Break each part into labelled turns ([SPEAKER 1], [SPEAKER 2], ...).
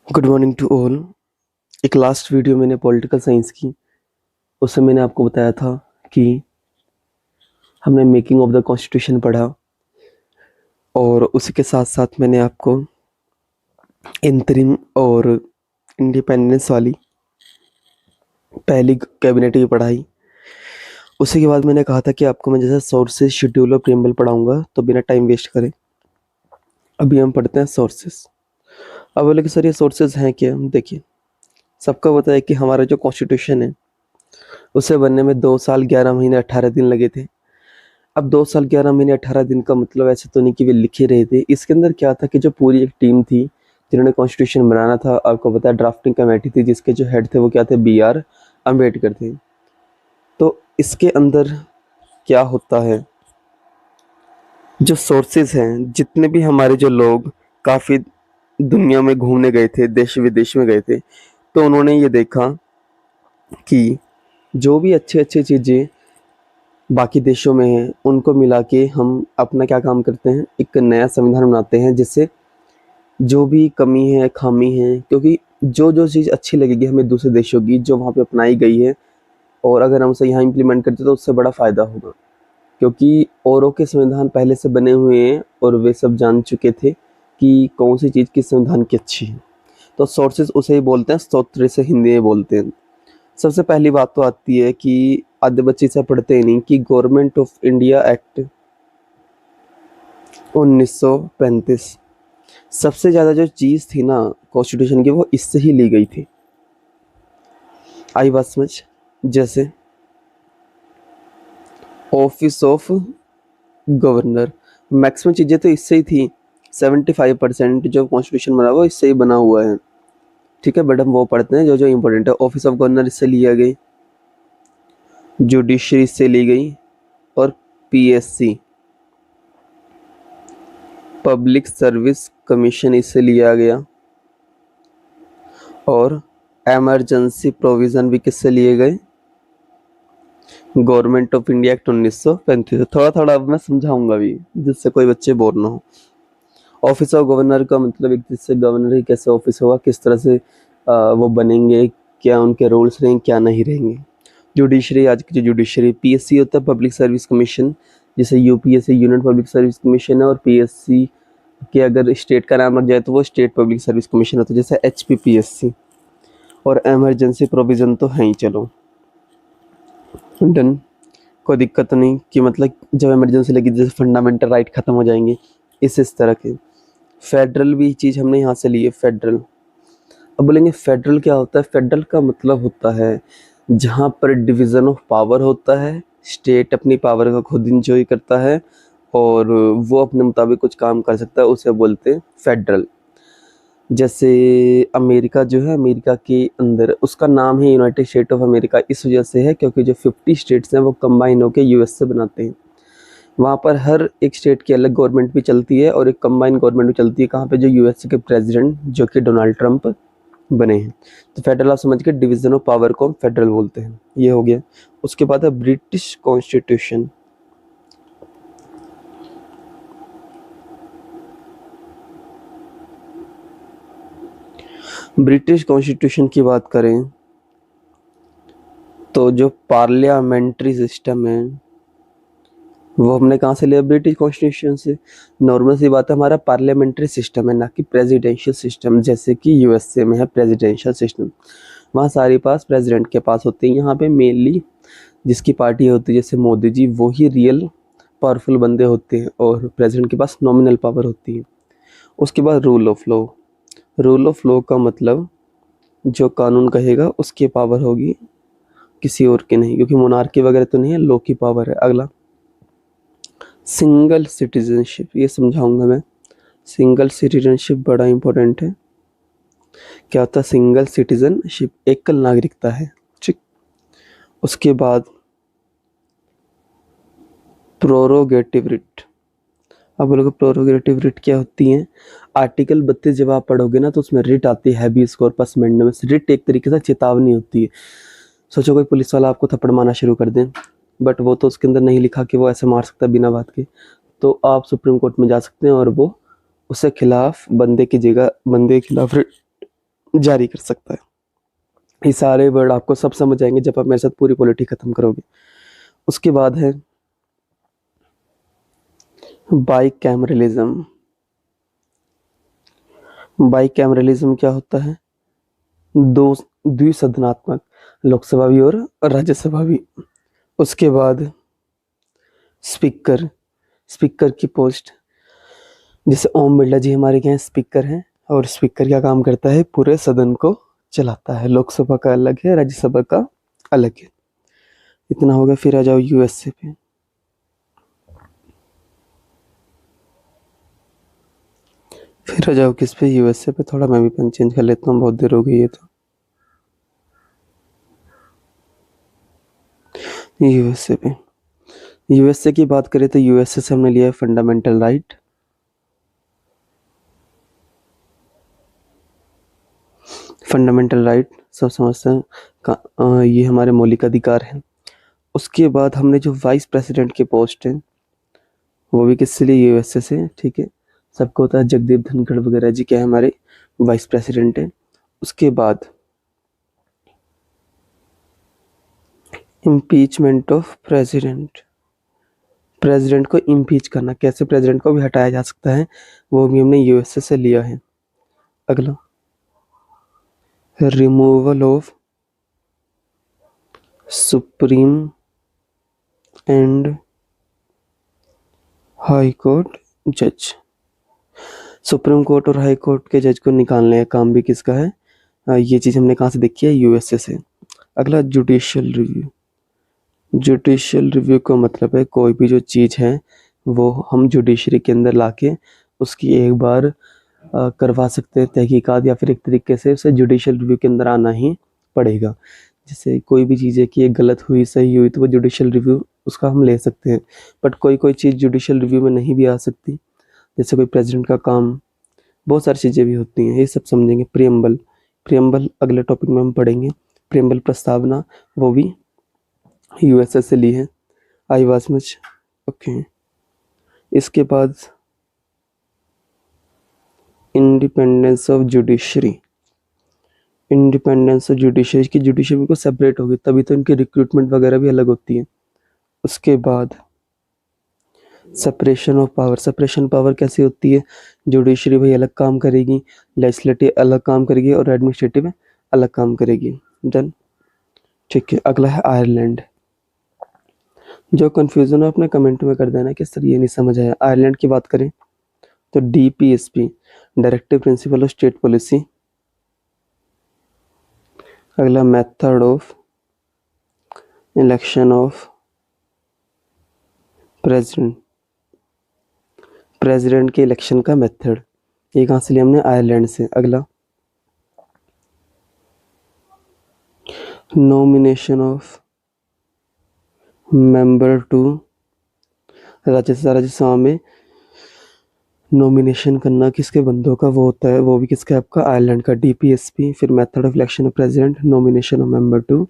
[SPEAKER 1] Good morning to all. एक last video मैंने political science की, उससे मैंने आपको बताया था कि हमने मेकिंग ऑफ द कॉन्स्टिट्यूशन पढ़ा और उसी के साथ साथ मैंने आपको इंतरिम और इंडिपेंडेंस वाली पहली कैबिनेट की पढ़ाई। उसी के बाद मैंने कहा था कि आपको मैं जैसे सोर्सेज, शेड्यूल और प्रीएम्बल पढ़ाऊंगा, तो बिना टाइम वेस्ट करें अभी हम पढ़ते हैं सोर्सेज। अब बोले कि सर ये सोर्सेज हैं क्या? देखिए, सबको पता है कि हमारा जो कॉन्स्टिट्यूशन है उसे बनने में 2 साल 11 महीने 18 दिन लगे थे। अब 2 साल 11 महीने 18 दिन का मतलब ऐसे तो नहीं कि वे लिखे रहे थे। इसके अंदर क्या था कि जो पूरी एक टीम थी जिन्होंने कॉन्स्टिट्यूशन बनाना था, आपको पता है ड्राफ्टिंग कमेटी थी जिसके जो हेड थे वो क्या थे, BR अम्बेडकर थे। तो इसके अंदर क्या होता है, जो सोर्सेज हैं, जितने भी हमारे जो लोग काफ़ी दुनिया में घूमने गए थे, देश विदेश में गए थे, तो उन्होंने ये देखा कि जो भी अच्छी अच्छी चीज़ें बाकी देशों में हैं उनको मिला के हम अपना क्या काम करते हैं, एक नया संविधान बनाते हैं जिससे जो भी कमी है, खामी है, क्योंकि जो जो चीज़ अच्छी लगेगी हमें दूसरे देशों की जो वहाँ पे अपनाई गई है, और अगर हम उसे यहाँ इम्प्लीमेंट करते तो उससे बड़ा फ़ायदा होगा। क्योंकि औरों के संविधान पहले से बने हुए हैं और वे सब जान चुके थे कि कौन सी चीज़ किस संविधान की अच्छी है। तो सोर्सेज उसे ही बोलते हैं, स्रोत से हिंदी में बोलते हैं। सबसे पहली बात तो आती है कि आधे बच्चे इसे पढ़ते ही नहीं कि गवर्नमेंट ऑफ इंडिया एक्ट 1935। सबसे ज़्यादा जो चीज़ थी ना कॉन्स्टिट्यूशन की, वो इससे ही ली गई थी। आई बात समझ? जैसे ऑफिस ऑफ गवर्नर, मैक्सिमम चीज़ें तो इससे ही थी। 75% जो कॉन्स्टिट्यूशन बना वो इससे ही बना हुआ है। ठीक है, बट हम वो पढ़ते हैं जो जो इम्पोर्टेंट है। ऑफिस ऑफ गवर्नर इससे लिया गई, जुडिशरी इससे ली गई, और PSC पब्लिक सर्विस कमीशन इससे लिया गया, और एमरजेंसी प्रोविज़न भी किससे लिए गए, गवर्नमेंट ऑफ इंडिया एक्ट 1935। थोड़ा थोड़ा अब मैं समझाऊंगा भी जिससे कोई बच्चे बोर ना हो। ऑफिस ऑफ गवर्नर का मतलब एक जिससे गवर्नर ही कैसे ऑफिस होगा, किस तरह से वो बनेंगे, क्या उनके रूल्स रहेंगे, क्या नहीं रहेंगे। जुडिशरी, आज की जो जुडिशरी, PSC होता है पब्लिक सर्विस कमीशन, जिसे UPSC union public service commission है, और PSC के अगर स्टेट का नाम लग जाए तो वो स्टेट पब्लिक सर्विस कमीशन होता है, जैसे HPPSC। और एमरजेंसी प्रोविज़न तो है ही, चलो डन, कोई दिक्कत नहीं कि मतलब जब इमरजेंसी लगी जैसे फंडामेंटल राइट खत्म हो जाएंगे, इस तरह के। फेडरल भी चीज़ हमने यहाँ से ली है, फेडरल। अब बोलेंगे फेडरल क्या होता है? फेडरल का मतलब होता है जहाँ पर डिवीज़न ऑफ पावर होता है, स्टेट अपनी पावर का खुद इंजॉय करता है और वो अपने मुताबिक कुछ काम कर सकता है, उसे बोलते हैं फेडरल। जैसे अमेरिका जो है, अमेरिका के अंदर उसका नाम है यूनाइटेड स्टेट ऑफ अमेरिका, इस वजह से है क्योंकि जो 50 स्टेट्स हैं वो कंबाइन होकर US से बनाते हैं। वहाँ पर हर एक स्टेट की अलग गवर्नमेंट भी चलती है और एक कंबाइन गवर्नमेंट भी चलती है, कहाँ पे जो US के प्रेसिडेंट जो कि डोनाल्ड ट्रंप बने हैं। तो फेडरल आप समझ के, डिवीज़न ऑफ पावर को हम फेडरल बोलते हैं। ये हो गया। उसके बाद है ब्रिटिश कॉन्स्टिट्यूशन। ब्रिटिश कॉन्स्टिट्यूशन की बात करें तो जो पार्लियामेंट्री सिस्टम है वो हमने कहाँ से लिया? ब्रिटिश कॉन्स्टिट्यूशन से। नॉर्मल सी बात है, हमारा पार्लियामेंट्री सिस्टम है ना कि प्रेसिडेंशियल सिस्टम, जैसे कि USA में है प्रेसिडेंशियल सिस्टम। वहाँ सारी पास प्रेसिडेंट के पास होते हैं। यहाँ पे मेनली जिसकी पार्टी होती है जैसे मोदी जी, वही रियल पावरफुल बंदे होते हैं और प्रेसिडेंट के पास नॉमिनल पावर होती है। उसके बाद rule of law. Rule of law का मतलब जो कानून कहेगा उसकी पावर होगी, किसी और की नहीं, क्योंकि मोनार्की वगैरह तो नहीं है, लॉ की पावर है। अगला सिंगल सिटीजनशिप, ये समझाऊंगा मैं। सिंगल सिटीजनशिप बड़ा इंपॉर्टेंट है। क्या होता है सिंगल सिटीजनशिप? एकल नागरिकता है। ठीक। उसके बाद प्रोरोगेटिव रिट। अब बोलोगे प्रोरोगेटिव रिट क्या होती है? आर्टिकल 32 जब आप पढ़ोगे ना तो उसमें रिट आती है, हैबीज कॉर्पस मैंडेमस। रिट एक तरीके से चेतावनी होती है। सोचो कोई पुलिस वाला आपको थप्पड़ मारना शुरू कर दे, बट वो तो उसके अंदर नहीं लिखा कि वो ऐसे मार सकता है बिना बात के, तो आप सुप्रीम कोर्ट में जा सकते हैं और वो उसके खिलाफ बंदे की जगह, बंदे के खिलाफ जारी कर सकता है। ये सारे वर्ड आपको सब समझ आएंगे जब आप मेरे साथ पूरी पॉलिटी खत्म करोगे। उसके बाद है बाइकैमरलिज्म। बाइकैमरलिज्म क्या होता है? दो द्विसदनात्मक, लोकसभा भी और राज्यसभा भी। उसके बाद स्पीकर। स्पीकर की पोस्ट, जैसे ओम बिरला जी हमारे यहाँ स्पीकर हैं, और स्पीकर क्या काम करता है? पूरे सदन को चलाता है। लोकसभा का अलग है, राज्यसभा का अलग है। इतना होगा। फिर आ जाओ यूएसए पे। फिर आ जाओ किस पे? यूएसए पे। थोड़ा मैं भी पेन चेंज कर लेता हूँ, बहुत देर हो गई है तो। यूएसए पे। यूएसए की बात करें तो यूएसए से हमने लिया है फंडामेंटल राइट। फंडामेंटल राइट सब समझते हैं ये हमारे मौलिक अधिकार हैं। उसके बाद हमने जो वाइस प्रेसिडेंट के पोस्ट हैं वो भी किससे लिए? यूएसए से। ठीक है, सबको होता है जगदीप धनखड़ वगैरह जी क्या है हमारे वाइस प्रेसिडेंट हैं। उसके बाद इम्पीचमेंट ऑफ प्रेसिडेंट। प्रेसिडेंट को इम्पीच करना, कैसे प्रेसिडेंट को भी हटाया जा सकता है, वो भी हमने यूएसए से लिया है। अगला removal of supreme and high court जज। सुप्रीम कोर्ट और हाई कोर्ट के जज को निकालने का काम भी किसका है? ये चीज़ हमने कहाँ से देखी है? यूएसए से। अगला जुडिशियल रिव्यू। जुडिशियल रिव्यू का मतलब है कोई भी जो चीज़ है वो हम जुडिशरी के अंदर लाके उसकी एक बार करवा सकते हैं तहकीकात, या फिर एक तरीके से उसे जुडिशियल रिव्यू के अंदर आना ही पड़ेगा। जैसे कोई भी चीज़ है कि ये गलत हुई सही हुई तो वो जुडिशियल रिव्यू उसका हम ले सकते हैं, बट कोई कोई चीज़ जुडिशियल रिव्यू में नहीं भी आ सकती। जैसे कोई प्रेसिडेंट का काम, बहुत सारी चीज़ें भी होती हैं, ये सब समझेंगे। प्रियम्बल। प्रियम्बल अगले टॉपिक में हम पढ़ेंगे। प्रियम्बल प्रस्तावना, वो भी यूएसए से ली है। I was much okay. इसके बाद independence of judiciary. Independence of judiciary की जुडिशरी को सेपरेट होगी तभी तो इनकी रिक्रूटमेंट वगैरह भी अलग होती है। उसके बाद separation of power. Separation power कैसी होती है? जुडिशरी भाई अलग काम करेगी, लेजिस्लेटिव अलग काम करेगी और एडमिनिस्ट्रेटिव अलग काम करेगी। डन। ठीक है, अगला है आयरलैंड। जो कंफ्यूजन है अपने कमेंट में कर देना कि सर ये नहीं समझ आया। आयरलैंड की बात करें तो DPSP, directive principle of state policy. अगला method of election of president. President के इलेक्शन का मेथड, ये कहाँ से लिया हमने? आयरलैंड से। अगला nomination of member to Rajya Sabha में नॉमिनेशन करना किसके बंदों का वो होता है? वो भी किसका? आपका आयरलैंड का। डीपीएसपी। फिर method of election of president, nomination of member to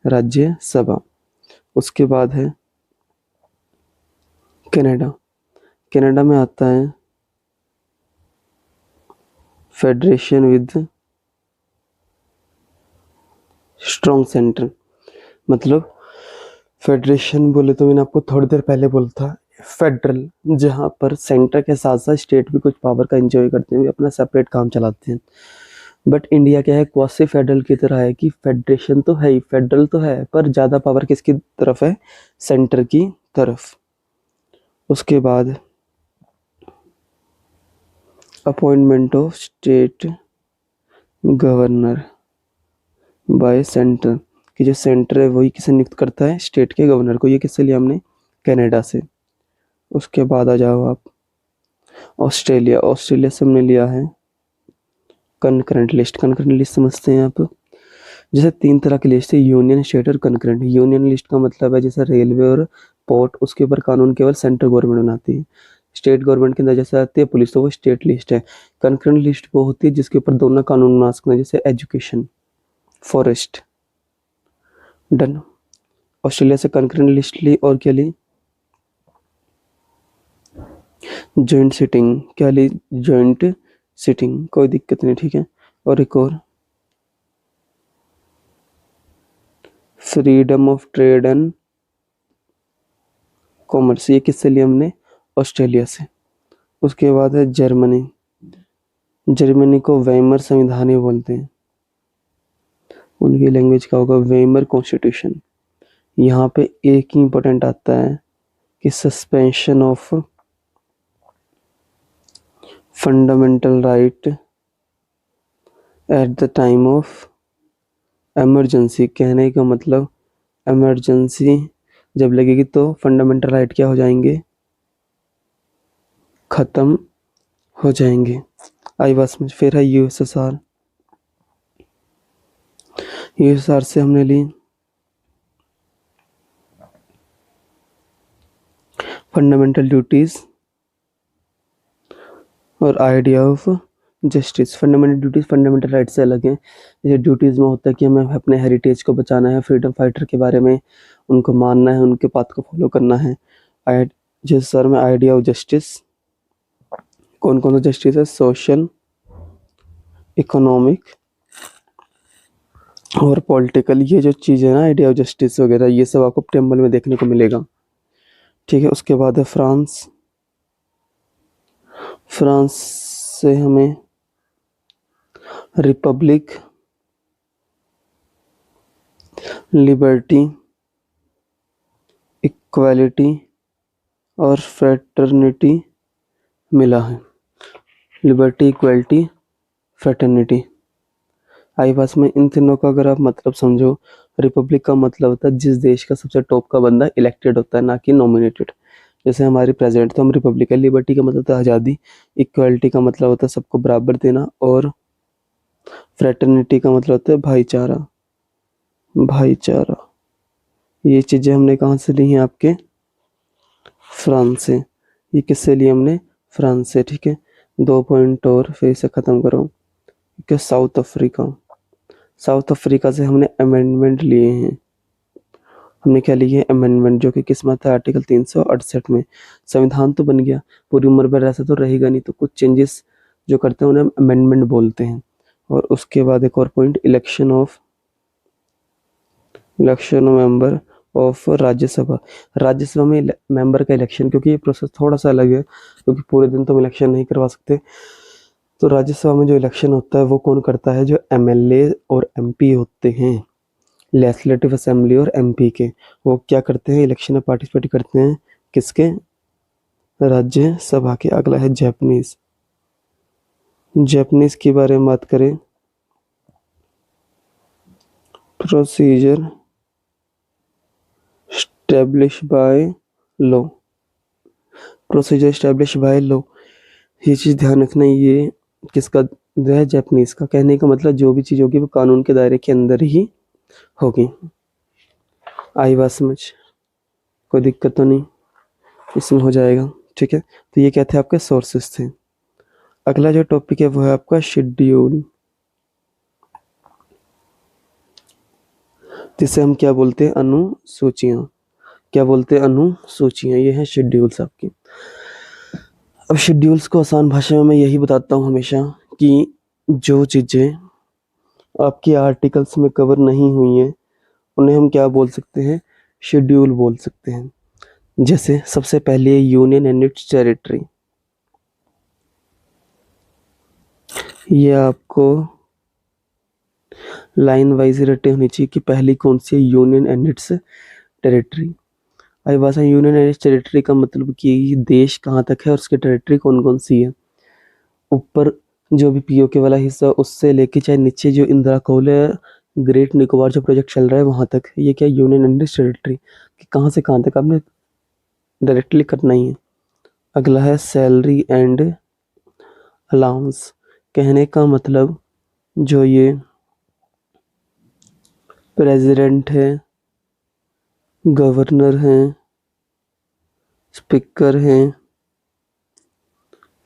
[SPEAKER 1] Rajya Sabha. उसके बाद है कनाडा। कनाडा में आता है फेडरेशन विद स्ट्रॉन्ग सेंटर। मतलब फेडरेशन बोले तो मैंने आपको थोड़ी देर पहले बोला था फेडरल, जहाँ पर सेंटर के साथ साथ स्टेट भी कुछ पावर का एंजॉय करते हैं, भी अपना सेपरेट काम चलाते हैं। बट इंडिया क्या है? क्वासी फेडरल की तरह है कि फेडरेशन तो है ही, फेडरल तो है, पर ज़्यादा पावर किसकी तरफ है? सेंटर की तरफ। उसके बाद appointment of state governor bye centre, कि जो सेंटर है वही किसे नियुक्त करता है? स्टेट के गवर्नर को। ये किससे लिया हमने? कनाडा से। उसके बाद आ जाओ आप ऑस्ट्रेलिया। ऑस्ट्रेलिया से हमने लिया है कनकरेंट लिस्ट। कनकरेंट लिस्ट समझते हैं आप? जैसे तीन तरह की लिस्ट है, यूनियन, स्टेट और कनकरेंट। यूनियन लिस्ट का मतलब है जैसे रेलवे और पोर्ट, उसके ऊपर कानून केवल सेंट्रल गवर्नमेंट बनाती है। स्टेट गवर्नमेंट के अंदर जैसे आती है पुलिस, तो वो स्टेट लिस्ट है। कनकरेंट लिस्ट वो होती है जिसके ऊपर दोनों कानून बना सकते हैं, जैसे एजुकेशन, फॉरेस्ट। डन। ऑस्ट्रेलिया से कनकरेंट लिस्ट ली और क्या ली? Joint sitting. क्या ली? Joint sitting. कोई दिक्कत नहीं, ठीक है। और एक और freedom of trade and commerce, ये किससे लिया हमने? ऑस्ट्रेलिया से। उसके बाद है जर्मनी, जर्मनी को वेमर संविधान ही बोलते हैं, उनकी लैंग्वेज क्या होगा? Weimar constitution. यहाँ पे एक ही इंपॉर्टेंट आता है कि suspension of fundamental right at the time of emergency. कहने का मतलब इमरजेंसी जब लगेगी तो फंडामेंटल राइट क्या हो जाएंगे? खत्म हो जाएंगे। आई बस में फिर है यूएसएसआर, यूएसएसआर से हमने ली फंडामेंटल ड्यूटीज और idea of justice. Fundamental duties fundamental right से अलग है। जैसे ड्यूटीज में होता है कि हमें अपने हेरिटेज को बचाना है, फ्रीडम फाइटर के बारे में उनको मानना है, उनके पाथ को फॉलो करना है। जैसे सर में आइडिया ऑफ जस्टिस, कौन कौन सा जस्टिस है? सोशल, इकोनॉमिक और पॉलिटिकल। ये जो चीज़ है ना, आइडिया ऑफ जस्टिस वगैरह, ये सब आपको टेम्बल में देखने को मिलेगा। ठीक है। उसके बाद है फ्रांस, फ्रांस से हमें रिपब्लिक, लिबर्टी, इक्वालिटी और फ्रेटर्निटी मिला है। Liberty, equality, fraternity. आई पास में इन तीनों का अगर आप मतलब समझो, रिपब्लिक का मतलब होता है जिस देश का सबसे टॉप का बंदा इलेक्टेड होता है, ना कि नॉमिनेटेड। जैसे हमारी प्रेसिडेंट, तो हम रिपब्लिकन। लिबर्टी का मतलब होता है आज़ादी, इक्वालिटी का मतलब होता है सबको बराबर देना, और फ्रेटर्निटी का मतलब होता है भाईचारा, भाईचारा। ये चीज़ें हमने कहाँ से ली हैं? आपके फ्रांस से। ये किससे लिए हमने? फ्रांस से। ठीक है। 2 पॉइंट और फिर से ख़त्म करो। क्या? साउथ अफ्रीका, साउथ अफ्रीका से हमने अमेंडमेंट लिए हैं। हमने क्या लिए? अमेंडमेंट, जो कि किस्मत है आर्टिकल 368 में। संविधान तो बन गया, पूरी उम्र भर ऐसा तो रहेगा नहीं, तो कुछ चेंजेस जो करते हैं उन्हें अमेंडमेंट बोलते हैं। और उसके बाद एक और point, election of member of Rajya Sabha. Rajya Sabha में मेंबर का इलेक्शन, क्योंकि ये प्रोसेस थोड़ा सा अलग है, क्योंकि पूरे दिन तो हम इलेक्शन नहीं करवा सकते। तो राज्यसभा में जो इलेक्शन होता है वो कौन करता है? जो एमएलए और एमपी होते हैं, लेजिस्लेटिव असेंबली और एमपी के, वो क्या करते हैं? इलेक्शन में पार्टिसिपेट करते हैं। किसके? राज्यसभा के। अगला है जापानीज, जापानीज के बारे में बात करें, procedure establish by law, procedure establish by law. ये चीज़ ध्यान रखना, ये किसका है? जापानीज का। कहने का मतलब जो भी चीज़ होगी वो कानून के दायरे के अंदर ही होगी। आई बात समझ? कोई दिक्कत तो नहीं, इसमें हो जाएगा। ठीक है। तो ये क्या थे? आपके सोर्सेस थे। अगला जो टॉपिक है वो है आपका शेड्यूल, जिसे हम क्या बोलते हैं? अनुसूचियाँ। क्या बोलते हैं? अनुसूचियाँ। ये हैं शेड्यूल्स आपकी। अब शेड्यूल्स को आसान भाषा में मैं यही बताता हूँ हमेशा कि जो चीज़ें आपकी आर्टिकल्स में कवर नहीं हुई हैं उन्हें हम क्या बोल सकते हैं? शेड्यूल बोल सकते हैं। जैसे सबसे पहले यूनियन एंड इट्स टेरिटरी। ये आपको लाइन वाइज रटे होनी चाहिए कि पहली कौन सी है? Union and its territory. आई भाषा यूनियन एंड इट्स टेरिटरी का मतलब कि देश कहाँ तक है और उसकी टेरिटरी कौन कौन सी है। ऊपर जो भी पीओके वाला हिस्सा उससे लेके चाहे नीचे जो इंदिरा कोल है, ग्रेट निकोबार जो प्रोजेक्ट चल रहा है वहाँ तक, ये क्या? यूनियन एंड इट्स टेरिटरी, कि कहाँ से कहाँ तक आपने डायरेक्टली करना ही है। अगला है सैलरी एंड अलाउंस। कहने का मतलब जो ये प्रेसिडेंट है, गवर्नर हैं, स्पीकर हैं,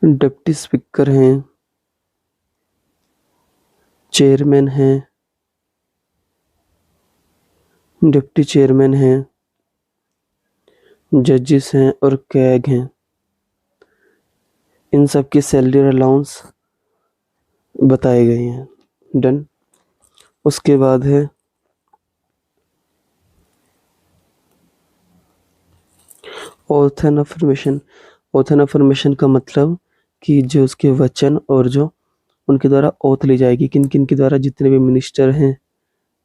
[SPEAKER 1] डिप्टी स्पीकर हैं, चेयरमैन हैं, डिप्टी चेयरमैन हैं, जजेस हैं और कैग हैं, इन सब की सैलरी और अलाउंस बताए गए हैं। डन। उसके बाद है ऑथन अफर्मेशन। ऑथन अफर्मेशन का मतलब कि जो उसके वचन और जो उनके द्वारा ओथ ली जाएगी, किन किन के द्वारा, जितने भी मिनिस्टर हैं,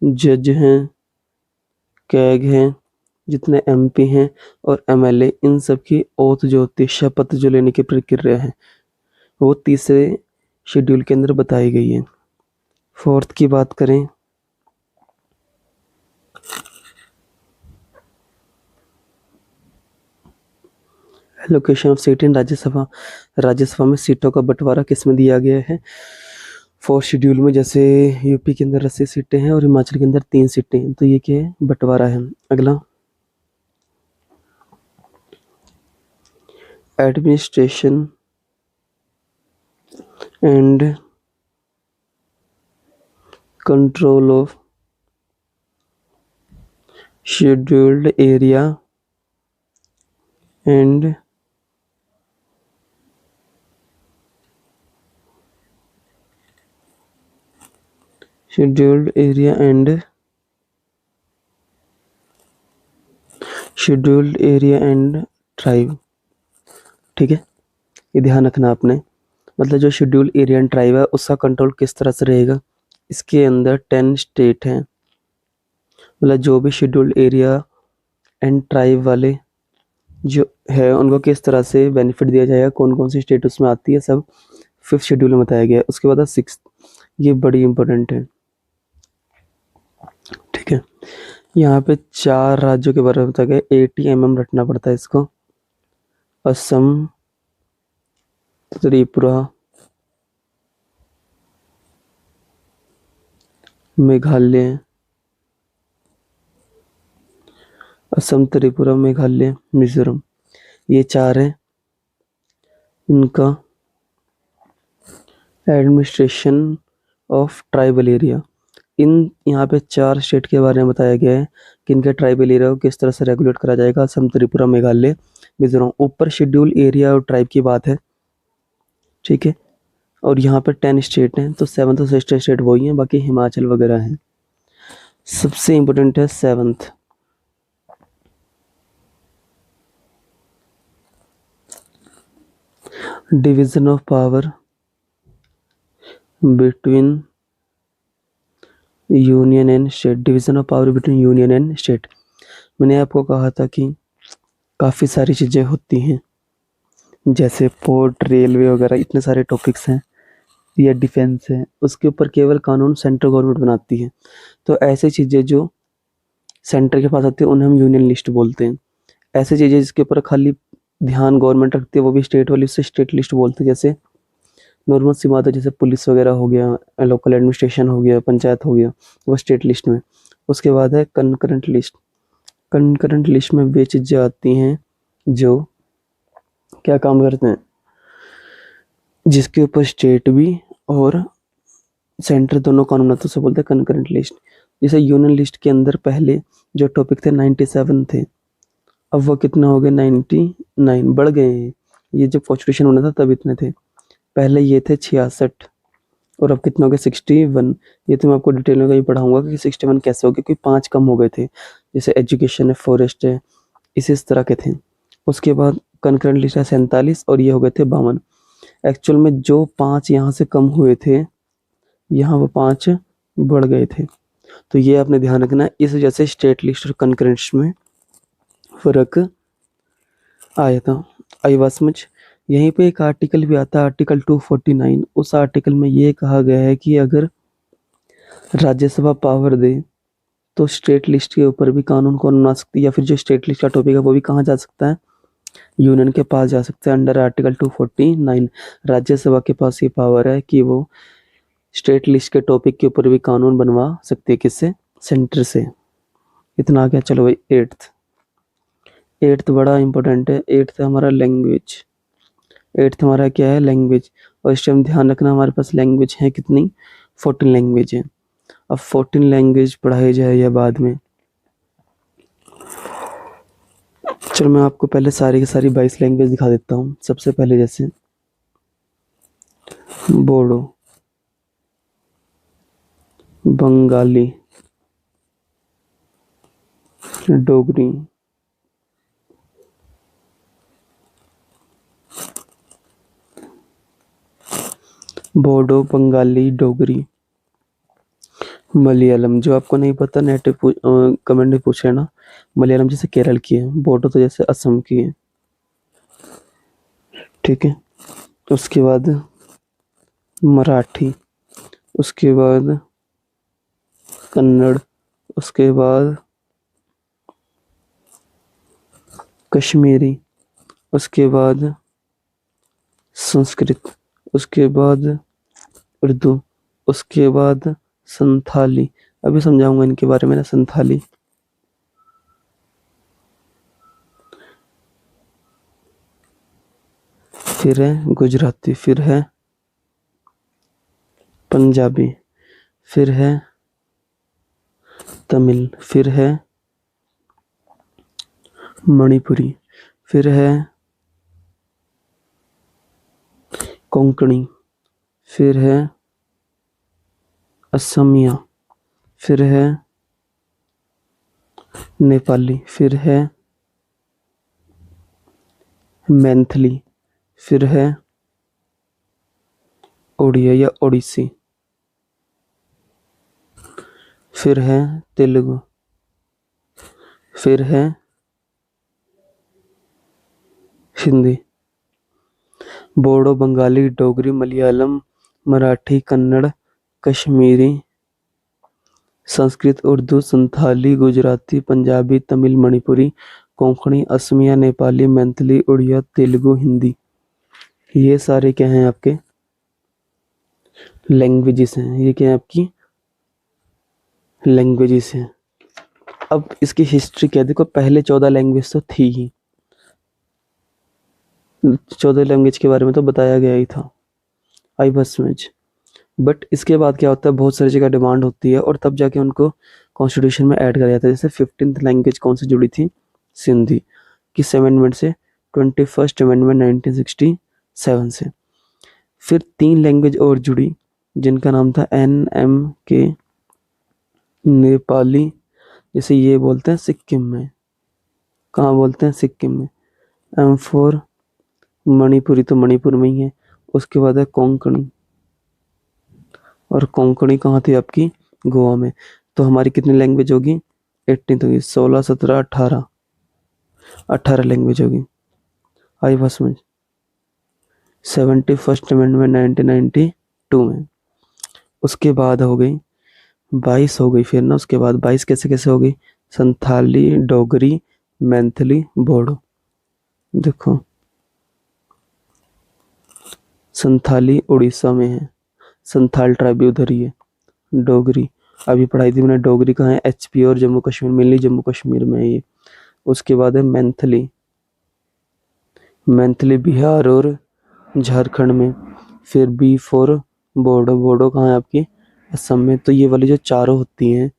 [SPEAKER 1] जज हैं, कैग हैं, जितने एमपी हैं और एमएलए, इन सब की ओथ जो होती है, शपथ जो लेने की प्रक्रिया है, वो तीसरे शेड्यूल के अंदर बताई गई है। फोर्थ की बात करें, एलोकेशन ऑफ सीट इन राज्यसभा। राज्यसभा में सीटों का बंटवारा किस में दिया गया है? फोर्थ शेड्यूल में। जैसे यूपी के अंदर 80 सीटें हैं और हिमाचल के अंदर 3 सीटें हैं, तो ये क्या है? बंटवारा है। अगला, administration and control of scheduled area and scheduled area and scheduled area and tribe. ठीक है, ये ध्यान रखना आपने। मतलब जो शेड्यूल एरिया एंड ट्राइब है उसका कंट्रोल किस तरह से रहेगा? इसके अंदर 10 स्टेट हैं, मतलब जो भी शेड्यूल्ड एरिया एंड ट्राइब वाले जो है उनको किस तरह से बेनिफिट दिया जाएगा, कौन कौन सी स्टेट उसमें आती है, सब 5th शेड्यूल में बताया गया है। उसके बाद 6th, ये बड़ी इंपॉर्टेंट है। ठीक है, यहाँ पे 4 राज्यों के बारे में बताया गया। 80 mm रटना पड़ता है इसको। असम, त्रिपुरा, मेघालय, असम, त्रिपुरा, मेघालय, मिजोरम, ये 4 हैं। इनका एडमिनिस्ट्रेशन ऑफ ट्राइबल एरिया, इन यहाँ पे 4 स्टेट के बारे में बताया गया है कि इनके ट्राइबल एरिया को किस तरह से रेगुलेट करा जाएगा। असम, त्रिपुरा, मेघालय, मिजोरम। ऊपर शेड्यूल एरिया और ट्राइब की बात है। ठीक है, और यहाँ पे 10 स्टेट हैं, तो 7th और 6th स्टेट वही हैं, बाकी हिमाचल वगैरह हैं। सबसे इम्पोर्टेंट है 7th, division of power between union and state. Division of power between union and state. मैंने आपको कहा था कि काफ़ी सारी चीज़ें होती हैं, जैसे पोर्ट, रेलवे वगैरह, इतने सारे टॉपिक्स हैं, या डिफेंस है, उसके ऊपर केवल कानून सेंट्रल गवर्नमेंट बनाती है। तो ऐसी चीज़ें जो सेंटर के पास आती है उन्हें हम यूनियन लिस्ट बोलते हैं। ऐसी चीज़ें जिसके ऊपर खाली ध्यान गवर्नमेंट रखती है वो भी स्टेट वाली, उससे स्टेट लिस्ट बोलते हैं। जैसे नॉर्मल सी बात है, जैसे पुलिस वगैरह हो गया, लोकल एडमिनिस्ट्रेशन हो गया, पंचायत हो गया, वो स्टेट लिस्ट में। उसके बाद है कंकरेंट लिस्ट। कंकरेंट लिस्ट में वे चीज़ें आती हैं जो क्या काम करते हैं, जिसके ऊपर स्टेट भी और सेंटर दोनों कानून आते हैं, उसे बोलते हैं कंकरेंट लिस्ट। जैसे यूनियन लिस्ट के अंदर पहले जो टॉपिक थे 97 थे, अब वो कितना हो गए? 99, बढ़ गए हैं। ये जब कॉन्स्टिट्यूशन होना था तब इतने थे, पहले ये थे 66 और अब कितना हो गया? 61। ये तो मैं आपको डिटेल में कहीं पढ़ाऊंगा कि 61 कैसे हो गए, क्योंकि 5 कम हो गए थे, जैसे एजुकेशन है, फॉरेस्ट है, इस तरह के थे। उसके बाद कंकरेंट लिस्ट है 47 और ये हो गए थे 52। एक्चुअल में जो 5 यहाँ से कम हुए थे, यहाँ वो 5 बढ़ गए थे। तो ये आपने ध्यान रखना है। इस वजह से स्टेट लिस्ट और कंकरेंट में फर्क आया था। आई बात समझ? यहीं पे एक आर्टिकल भी आता है, आर्टिकल 249। उस आर्टिकल में ये कहा गया है कि अगर राज्यसभा पावर दे तो स्टेट लिस्ट के ऊपर भी कानून कौन बना सकती है, या फिर जो स्टेट लिस्ट का टॉपिक है वो भी कहाँ जा सकता है? यूनियन के पास जा सकता है। अंडर आर्टिकल 249 राज्यसभा के पास ये पावर है कि वो स्टेट लिस्ट के टॉपिक के ऊपर भी कानून बनवा सकते हैं। किससे? सेंटर से। इतना आ गया। चलो भाई, 8th बड़ा इंपॉर्टेंट है। 8th है हमारा लैंग्वेज। 8th हमारा क्या है? लैंग्वेज। और इस टाइम ध्यान रखना, हमारे पास लैंग्वेज है कितनी? 14 लैंग्वेज है। अब 14 लैंग्वेज पढ़ाई जाए या बाद में, चलो मैं आपको पहले सारी की सारी 22 लैंग्वेज दिखा देता हूँ। सबसे पहले जैसे बोडो, बंगाली, डोगरी, बोडो, बंगाली, डोगरी, मलयालम। जो आपको नहीं पता नेट कमेंट में पूछ लेना। मलयालम जैसे केरल की है, बोडो तो जैसे असम की है। ठीक है, उसके बाद मराठी, उसके बाद कन्नड़, उसके बाद कश्मीरी, उसके बाद संस्कृत, उसके बाद उर्दू, उसके बाद संथाली। अभी समझाऊंगा इनके बारे में ना, संथाली। फिर है गुजराती, फिर है पंजाबी, फिर है तमिल, फिर है मणिपुरी, फिर है कोंकणी, फिर है असमिया, फिर है नेपाली, फिर है मैथिली, फिर है ओडिया या ओडिसी, फिर है तेलुगु, फिर है हिंदी। बोडो, बंगाली, डोगरी, मलयालम, मराठी, कन्नड़, कश्मीरी, संस्कृत, उर्दू, संथाली, गुजराती, पंजाबी, तमिल, मणिपुरी, कोंकणी, असमिया, नेपाली, मैथिली, उड़िया, तेलुगु, हिंदी। ये सारे क्या हैं आपके लैंग्वेजेस हैं। ये क्या है आपकी लैंग्वेजेस हैं। अब इसकी हिस्ट्री क्या है, देखो पहले 14 लैंग्वेज तो थी ही, 14 लैंग्वेज के बारे में तो बताया गया ही था, आई बस में। बट इसके बाद क्या होता है, बहुत सारी जगह डिमांड होती है और तब जाके उनको कॉन्स्टिट्यूशन में ऐड करा जाता है। जैसे 15th लैंग्वेज कौन से जुड़ी थी, सिंधी, किस अमेंडमेंट से, 21st अमेंडमेंट 1967 से। फिर 3 लैंग्वेज और जुड़ी जिनका नाम था NMK, नेपाली, जैसे ये बोलते हैं सिक्किम में, कहाँ बोलते हैं, सिक्किम में। M4 मणिपुरी, तो मणिपुर में ही है। उसके बाद है कोंकणी, और कोंकणी कहाँ थी आपकी, गोवा में। तो हमारी कितनी लैंग्वेज होगी, 18 होगी, 16, 17, 18 लैंग्वेज होगी, आई बस में। 71st अमेंडमेंट 1992 में। उसके बाद हो गई 22 हो गई, फिर ना उसके बाद 22 कैसे कैसे हो गई, संथाली, डोगरी, मैथिली, बोडो। देखो संथाली उड़ीसा में है, संथाल ट्राइब भी उधर ही है। डोगरी अभी पढ़ाई थी मैंने, डोगरी कहाँ है, HP और जम्मू कश्मीर, मेनली जम्मू कश्मीर में है ये। उसके बाद है मैथिली, मैथिली बिहार और झारखंड में। फिर B4 बोडो, बोडो कहाँ है आपकी, असम में। तो ये वाली जो चारों होती हैं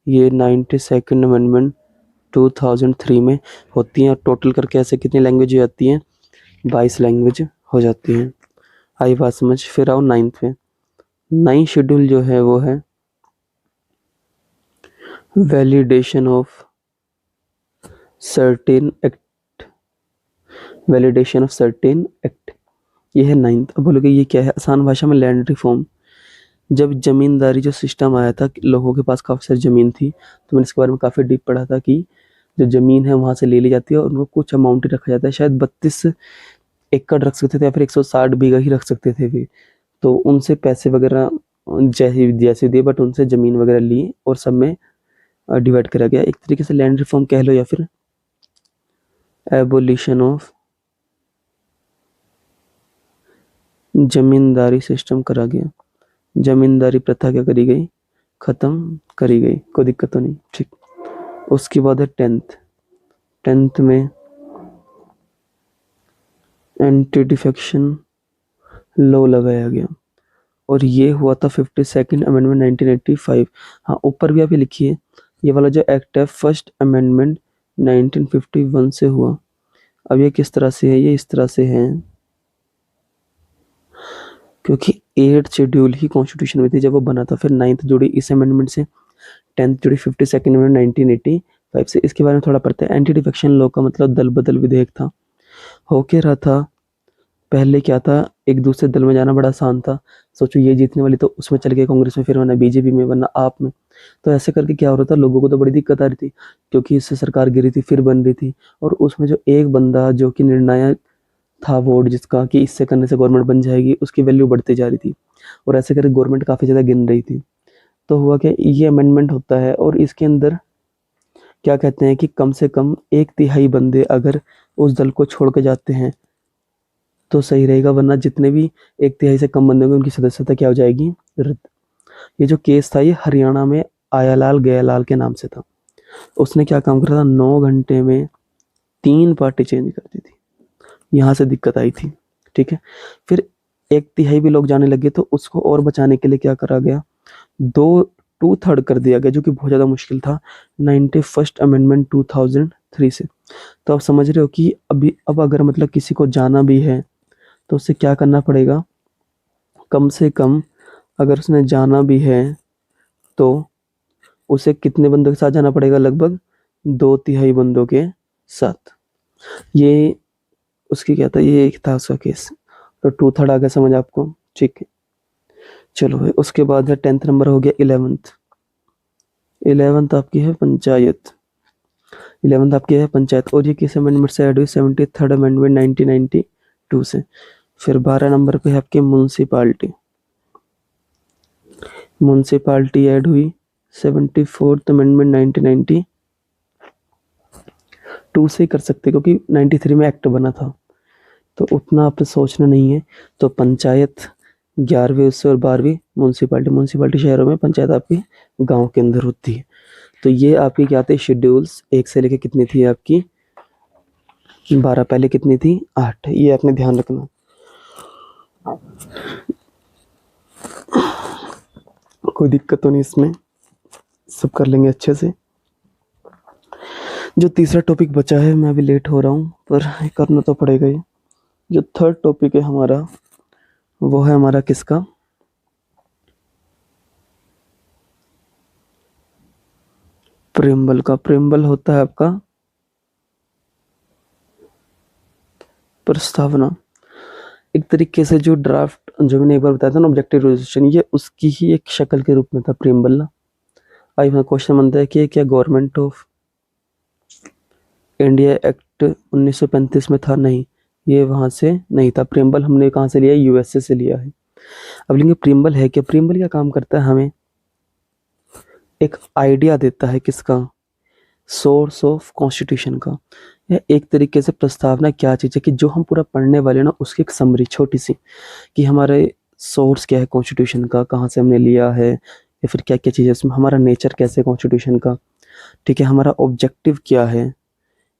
[SPEAKER 1] ये 92nd अमेंडमेंट 2003 में होती हैं। टोटल करके ऐसे कितनी लैंग्वेज हो जाती हैं, 22 लैंग्वेज हो जाती हैं, आई बात समझ। फिर आओ 9th में। 9 शेड्यूल जो है वो है validation of certain act, validation of certain act, ये है 9th। अब बोलोगे ये क्या है, आसान भाषा में लैंड रिफॉर्म। जब जमींदारी जो सिस्टम आया था, लोगों के पास काफ़ी सारी ज़मीन थी, तो मैंने इसके बारे में काफ़ी डीप पढ़ा था कि जो ज़मीन है वहाँ से ले ली जाती है और उनको कुछ अमाउंट ही रखा जाता है। शायद 32 एकड़ रख सकते थे या फिर 160 बीघा ही रख सकते थे वे। तो उनसे पैसे वगैरह जैसे जैसे दिए, बट उनसे ज़मीन वगैरह ली और सब में डिवाइड करा गया। एक तरीके से लैंड रिफॉर्म कह लो या फिर एबोलिशन ऑफ जमींदारी सिस्टम करा गया। जमींदारी प्रथा क्या करी गई, खत्म करी गई, कोई दिक्कत तो नहीं, ठीक। उसके बाद है 10th में एंटी डिफेक्शन लॉ लगाया गया और ये हुआ था 52nd अमेंडमेंट 1985। हाँ ऊपर भी आप ये लिखिए, ये वाला जो एक्ट है फर्स्ट अमेंडमेंट 1951 से हुआ। अब ये किस तरह से है, ये इस तरह से है क्योंकि 8th शेड्यूल ही कॉन्स्टिट्यूशन में थी जब वो बना था। फिर 9th जुड़ी इस अमेंडमेंट से, 10th जुड़ी 52nd अमेंडमेंट 1985 से। इसके बारे में थोड़ा पढ़ते हैं। एंटी डिफेक्शन लॉ का मतलब दल बदल विधेयक था। हो के रहा था पहले क्या था, एक दूसरे दल में जाना बड़ा आसान था। सोचो ये जीतने वाली तो उसमें चल गए कांग्रेस में, फिर वरना बीजेपी में, वरना आप में। तो ऐसे करके क्या हो रहा था, लोगों को तो बड़ी दिक्कत आ रही थी, क्योंकि इससे सरकार गिरी थी फिर बन रही थी। और उसमें जो एक बंदा जो कि निर्णायक था वोट जिसका, कि इससे करने से गवर्नमेंट बन जाएगी, उसकी वैल्यू बढ़ती जा रही थी। और ऐसे करके गवर्नमेंट काफ़ी ज़्यादा गिन रही थी। तो हुआ क्या, ये अमेंडमेंट होता है और इसके अंदर क्या कहते हैं कि कम से कम 1/3 बंदे अगर उस दल को छोड़ के जाते हैं तो सही रहेगा, वरना जितने भी 1/3 से कम बंदे होंगे उनकी सदस्यता क्या हो जाएगी, रद्द। ये जो केस था ये हरियाणा में आयालाल गयालाल के नाम से था। उसने क्या काम करा था, 9 घंटे में 3 पार्टी चेंज कर दी थी। यहाँ से दिक्कत आई थी। ठीक है, फिर 1/3 भी लोग जाने लगे तो उसको और बचाने के लिए क्या करा गया, 2/3 कर दिया गया, जो कि बहुत ज़्यादा मुश्किल था 91st अमेंडमेंट 2003 से। तो आप समझ रहे हो कि अभी अब अगर मतलब किसी को जाना भी है तो उसे क्या करना पड़ेगा, कम से कम अगर उसने जाना भी है तो उसे कितने बंदों के साथ जाना पड़ेगा, लगभग 2/3 बंदों के साथ। ये उसकी क्या था, ये एक था उसका केस। तो 2/3 आ गया समझ आपको, ठीक है। चलो भाई, उसके बाद है 10th नंबर हो गया 11th आपकी है पंचायत। 11th आपकी है पंचायत, और ये किस अमेंडमेंट से ऐड हुई, 73rd अमेंडमेंट 1992 से। फिर 12 नंबर पे है आपकी म्यूनसिपाल्टी। म्यूनसिपाल्टी ऐड हुई 74th अमेंडमेंट 1992 से ही कर सकते, क्योंकि 93 में एक्ट बना था, तो उतना आपको सोचना नहीं है। तो पंचायत 11वीं उससे और 12वीं म्यूनसिपाल्टी। म्यूनसिपाल्टी शहरों में, पंचायत आपकी गांव के अंदर होती है। तो ये आपकी क्या थे शेड्यूल्स, 1 से लेके कितनी थी आपकी, 12, पहले कितनी थी, 8। ये आपने ध्यान रखना। कोई दिक्कत तो नहीं इसमें, सब कर लेंगे अच्छे से। जो तीसरा टॉपिक बचा है, मैं अभी लेट हो रहा हूँ पर करना तो पड़ेगा ही। जो थर्ड टॉपिक है हमारा, वो है हमारा किसका, प्रेम्बल का। प्रेम्बल होता है आपका प्रस्तावना। एक तरीके से जो ड्राफ्ट, जो मैंने एक बार बताया था ना, ऑब्जेक्टिव रेजोल्यूशन, ये उसकी ही एक शक्ल के रूप में था प्रेम्बल ना। आई वहाँ क्वेश्चन बनता है कि क्या गवर्नमेंट ऑफ इंडिया एक्ट 1935 में था, नहीं, ये वहाँ से नहीं था। प्रेम्बल हमने कहाँ से लिया है, यूएसए से लिया है। अब लेंगे प्रेम्बल है क्या, प्रेम्बल क्या काम करता है, हमें एक आइडिया देता है किसका, सोर्स ऑफ कॉन्स्टिट्यूशन का। यह एक तरीके से प्रस्तावना क्या चीज़ है कि जो हम पूरा पढ़ने वाले ना, उसकी एक समरी छोटी सी, कि हमारे सोर्स क्या है कॉन्स्टिट्यूशन का, कहाँ से हमने लिया है, या फिर क्या क्या चीज़ है इसमें, हमारा नेचर कैसे कॉन्स्टिट्यूशन का, ठीक है, हमारा ऑब्जेक्टिव क्या है,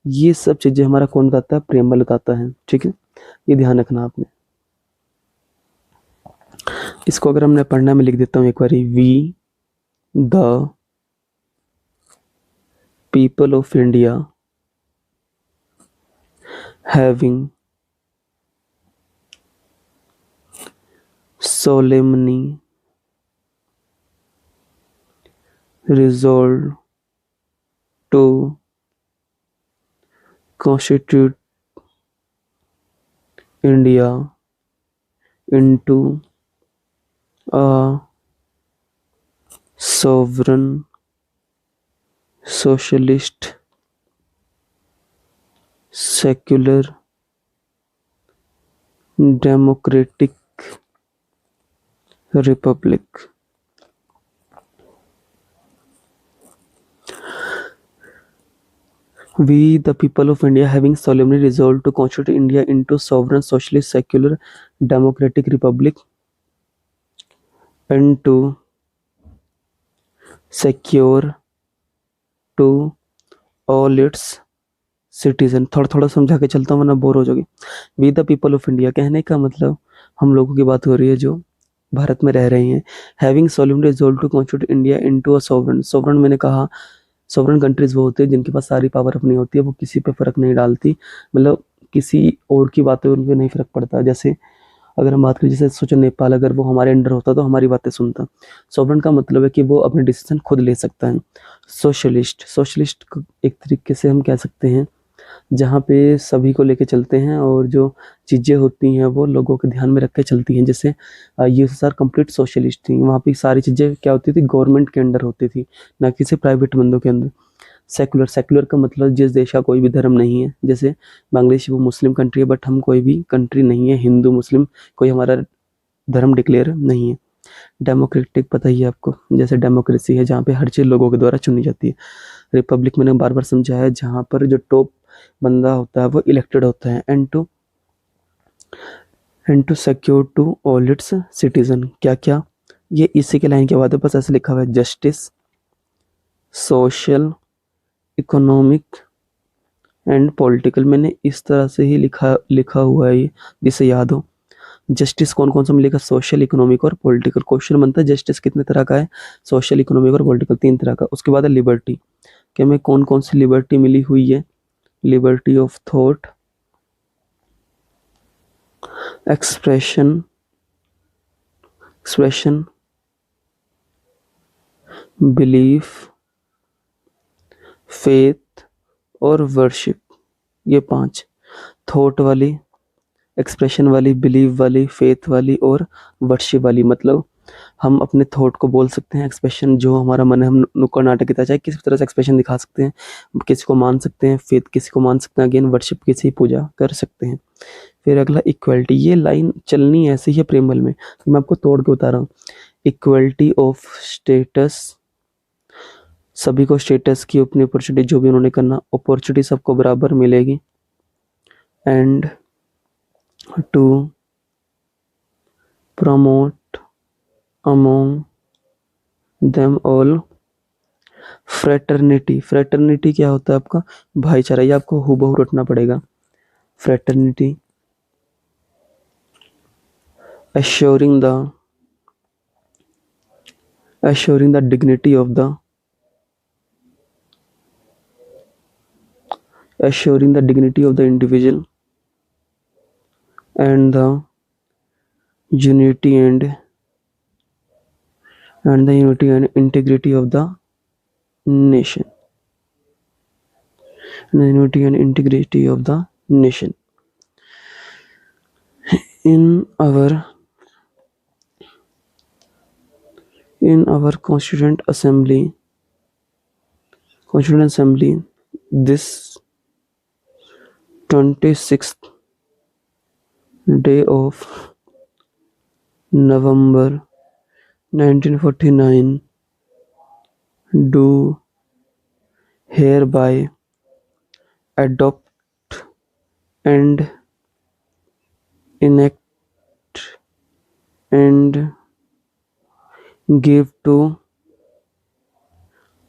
[SPEAKER 1] ये सब चीज़ें हमारा कौन बताता है, प्रेम्बल बताता है। ठीक है, ये ध्यान रखना आपने। इसको अगर हमने पढ़ना, मैं लिख देता हूँ एक बार, we the people of India having solemnly resolved to constitute India into a sovereign socialist secular democratic republic. We the people of India having solemnly resolved to constitute India into sovereign socialist secular democratic republic and to secure to all its citizen. थोड़ा थोड़ा समझा के चलता हूँ वरना bore हो जाओगे। We the people of India कहने का मतलब हम लोगों की बात हो रही है जो भारत में रह रहे हैं। Having solemnly resolved to constitute India into a sovereign. Sovereign मैंने कहा, सॉवरेन कंट्रीज वो होते हैं जिनके पास सारी पावर अपनी होती है, वो किसी पे फर्क नहीं डालती, मतलब किसी और की बातें उनपे नहीं फर्क पड़ता। जैसे अगर हम बात करें, जैसे सोचो नेपाल अगर वो हमारे अंडर होता तो हमारी बातें सुनता। सॉवरेन का मतलब है कि वो अपने डिसीजन खुद ले सकता है। सोशलिस्ट, सोशलिस्ट एक तरीके से हम कह सकते हैं जहाँ पे सभी को लेके चलते हैं और जो चीज़ें होती हैं वो लोगों के ध्यान में रख के चलती हैं। जैसे यूएसएसआर कंप्लीट सोशलिस्ट थी, वहाँ पे सारी चीज़ें क्या होती थी, गवर्नमेंट के अंडर होती थी, ना किसी प्राइवेट बंदों के अंदर। सेकुलर, सेकुलर का मतलब जिस देश का कोई भी धर्म नहीं है, जैसे बांग्लादेश वो मुस्लिम कंट्री है, बट हम कोई भी कंट्री नहीं है, हिंदू मुस्लिम कोई हमारा धर्म डिक्लेयर नहीं है। डेमोक्रेटिक पता ही है आपको, जैसे डेमोक्रेसी है जहाँ पे हर चीज़ लोगों के द्वारा चुनी जाती है। रिपब्लिक मैंने बार बार समझाया, जहाँ पर जो टॉप बंदा होता है वो इलेक्टेड होता है। And to secure to all its citizen, क्या क्या, ये इसी के लाइन के बाद है, बस ऐसे लिखा हुआ है, justice, social, economic and political. मैंने इस तरह से ही लिखा हुआ है ये, जिसे याद हो। जस्टिस कौन कौन सा मिलेगा, सोशल, इकोनॉमिक और पॉलिटिकल। क्वेश्चन बनता है जस्टिस कितने तरह का है, सोशल, इकोनॉमिक और पॉलिटिकल 3 तरह का। उसके बाद है लिबर्टी, कि हमें कौन कौन सी लिबर्टी मिली हुई है, liberty of thought, expression, belief, faith और वर्शिप, ये 5। थॉट वाली, एक्सप्रेशन वाली, बिलीव वाली, फेथ वाली और वर्शिप वाली। मतलब हम अपने थॉट को बोल सकते हैं, एक्सप्रेशन जो हमारा मन है हम नुक्कड़ नाटक की तरह चाहे किसी तरह से एक्सप्रेशन दिखा सकते हैं, किसी को मान सकते हैं, फेथ किसी को मान सकते हैं, अगेन वर्शिप किसी पूजा कर सकते हैं। फिर अगला इक्वलिटी, ये लाइन चलनी ऐसी है प्रेमल में, मैं आपको तोड़ के बता रहा हूँ। इक्वलिटी ऑफ स्टेटस, सभी को स्टेटस की अपनी अपॉर्चुनिटी जो भी उन्होंने करना, अपॉर्चुनिटी सबको बराबर मिलेगी। And to promote among them all fraternity. Fraternity क्या होता है आपका, भाईचारा, ये आपको हूबहू रटना पड़ेगा। Fraternity, assuring the dignity of the individual and the unity and integrity of the nation. In our Constituent Assembly, this 26th day of November 1949, do hereby adopt and enact and give to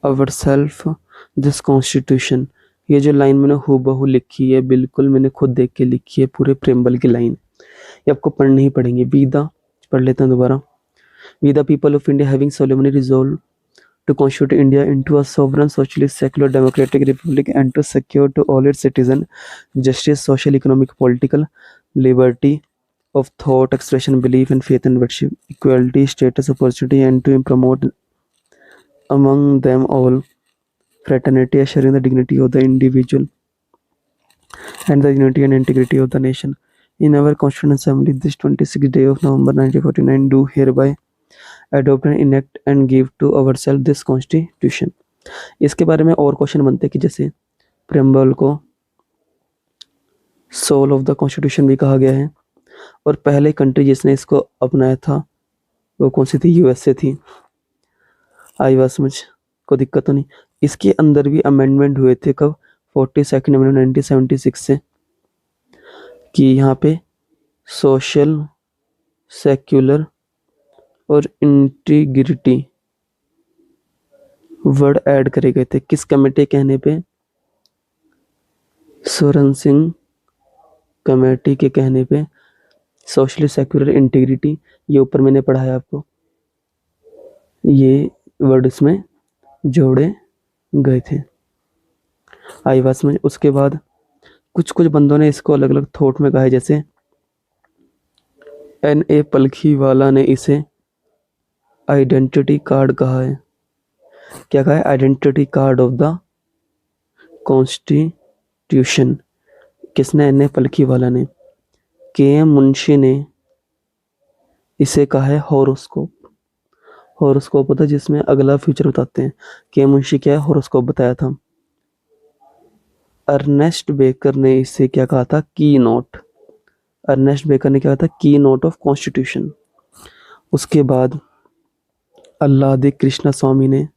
[SPEAKER 1] ourselves this constitution। ये जो line मैंने हूबहू लिखी है, बिल्कुल मैंने खुद देख के लिखी है, पूरे प्रेमबल की लाइन, ये आपको पढ़नी ही पड़ेंगे। वी द, पढ़ लेते हैं दोबारा। We the people of India having solemnly resolved to constitute India into a sovereign, socialist, secular, democratic republic, and to secure to all its citizens justice, social, economic, political, liberty of thought, expression, belief, and faith and worship, equality, status, opportunity, and to promote among them all fraternity, assuring the dignity of the individual and the unity and integrity of the nation. In our Constituent Assembly, this 26th day of November 1949, do hereby adopt and enact and give to ourselves this constitution। इसके बारे में और question बनते हैं कि जैसे preamble को soul of the constitution भी कहा गया है, और पहले कंट्री जिसने इसको अपनाया था वो कौन सी थी, यूएसए थी। आई बात समझ, कोई दिक्कत तो नहीं। इसके अंदर भी अमेंडमेंट हुए थे, कब, 42nd अमेंडमेंट 1976 से, कि यहाँ पे सोशल, सेक्युलर और इंटीग्रिटी वर्ड ऐड करे गए थे। किस कमेटी कहने पे, सोरेन सिंह कमेटी के कहने पे। सोशली, सेक्युलर, इंटीग्रिटी, ये ऊपर मैंने पढ़ाया आपको, ये वर्ड इसमें जोड़े गए थे। आई बात समझ। उसके बाद कुछ कुछ बंदों ने इसको अलग अलग थॉट में कहा है, जैसे N.A. पलखीवाला ने इसे आइडेंटिटी कार्ड कहा है। क्या कहा है, identity card of the constitution. Constitution किसने? एन ए पलखी वाला ने। के एम मुंशी ने इसे कहा है हॉरोस्कोप। हॉरोस्कोप होता है जिसमें अगला फ्यूचर बताते हैं। के एम मुंशी क्या है? हॉरोस्कोप बताया था। अर्नेस्ट बेकर ने इसे क्या कहा था? की नोट। अर्नेस्ट बेकर ने क्या कहा था? की नोट ऑफ कॉन्स्टिट्यूशन। उसके बाद अल्लादी कृष्णा स्वामी ने,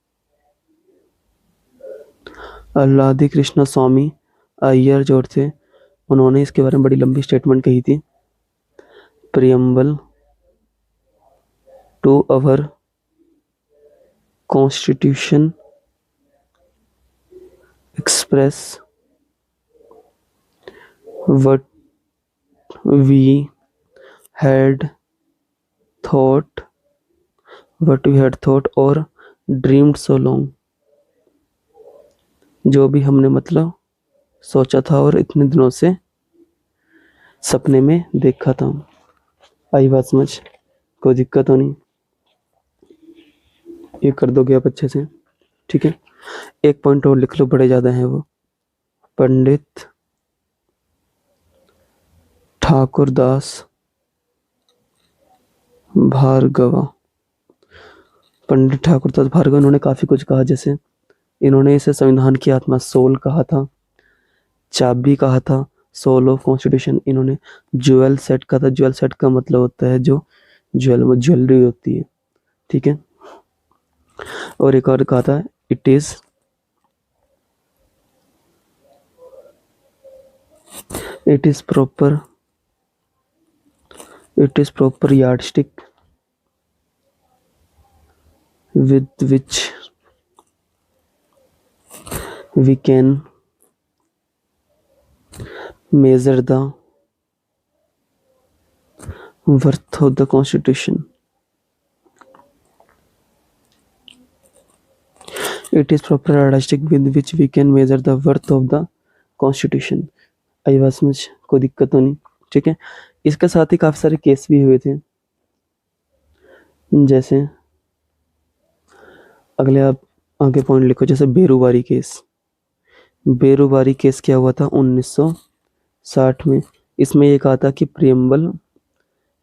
[SPEAKER 1] अल्लादी कृष्णा स्वामी अय्यर जो थे, उन्होंने इसके बारे में बड़ी लंबी स्टेटमेंट कही थी। Preamble to our constitution express what we had thought or dreamed so long। जो भी हमने मतलब सोचा था और इतने दिनों से सपने में देखा था। आई बात समझ? कोई दिक्कत तो नहीं? ये कर दोगे आप अच्छे से, ठीक है। एक पॉइंट और लिख लो, बड़े ज़्यादा हैं वो। पंडित ठाकुरदास भार्गवा। पंडित ठाकुरदास भार्गव, इन्होंने काफ़ी कुछ कहा। जैसे इन्होंने इसे संविधान की आत्मा, सोल कहा था, चाबी कहा था, सोल ऑफ कॉन्स्टिट्यूशन। इन्होंने ज्वेल सेट कहा था। ज्वेल सेट का मतलब होता है जो ज्वेलरी होती है, ठीक है। और एक और कहा था, it is proper yardstick with which we can measure the worth of the constitution। It is proper yardstick with which we can measure the worth of the constitution। आई बात समझ? कोई दिक्कत तो नहीं, ठीक है। इसके साथ ही काफी सारे केस भी हुए थे। जैसे अगले आप आगे पॉइंट लिखो, जैसे बेरुबारी केस। बेरुबारी केस क्या हुआ था? 1960 में। इसमें ये कहा था कि प्रियम्बल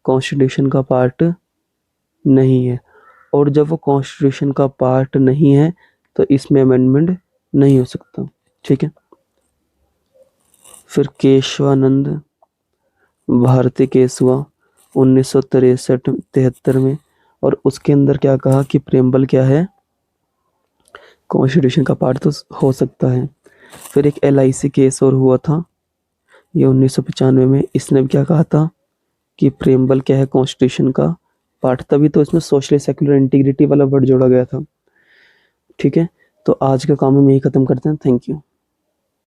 [SPEAKER 1] कॉन्स्टिट्यूशन का पार्ट नहीं है, और जब वो कॉन्स्टिट्यूशन का पार्ट नहीं है तो इसमें अमेंडमेंट नहीं हो सकता, ठीक है। फिर केशवानंद भारती केस हुआ 1963-73 में, और उसके अंदर क्या कहा कि प्रियम्बल क्या है? कॉन्स्टिट्यूशन का पार्ट तो हो सकता है। फिर एक LIC केस और हुआ था, ये 1995 में। इसने भी क्या कहा था कि प्रियम्बल क्या है? कॉन्स्टिट्यूशन का पार्ट। तभी तो इसमें सोशल सेक्युलर इंटीग्रिटी वाला वर्ड जोड़ा गया था, ठीक है। तो आज का काम हम यही खत्म करते हैं। Thank you.